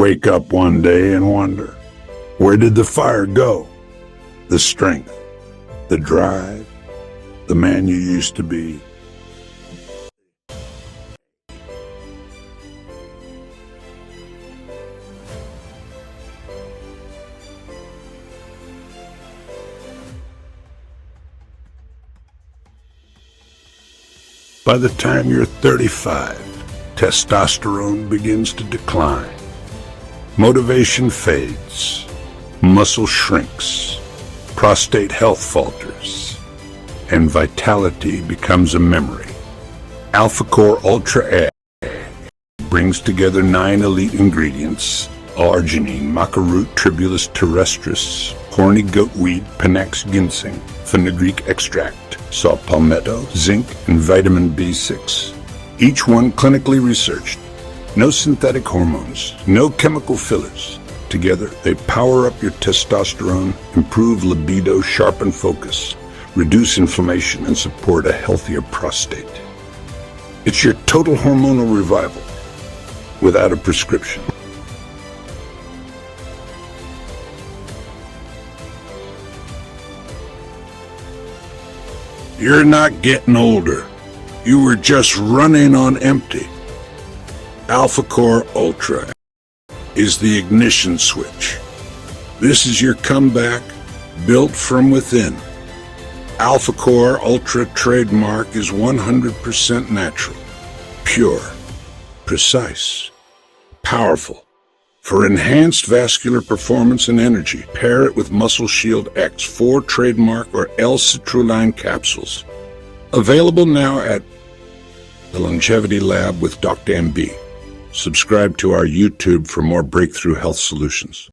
wake up one day and wonder, where did the fire go? The strength, the drive, the man you used to be. By the time you're 35, testosterone begins to decline. Motivation fades, muscle shrinks, prostate health falters, and vitality becomes a memory. AlphaCore Ultra brings together 9 elite ingredients: L-Arginine, Maca root, Tribulus terrestris, Horny Goat Weed, Panax Ginseng, fenugreek extract, Saw Palmetto, Zinc, and vitamin B6. Each one clinically researched. No synthetic hormones, no chemical fillers. Together, they power up your testosterone, improve libido, sharpen focus, reduce inflammation, and support a healthier prostate. It's your total hormonal revival without a prescription. You're not getting older. You were just running on empty. AlphaCore Ultra is the ignition switch. This is your comeback, built from within. AlphaCore Ultra trademark is 100% natural, pure, precise, powerful. For enhanced vascular performance and energy, pair it with MuscleShield X4 trademark or L-Citrulline capsules. Available now at the Longevity Lab with Dr. MB. Subscribe to our YouTube for more breakthrough health solutions.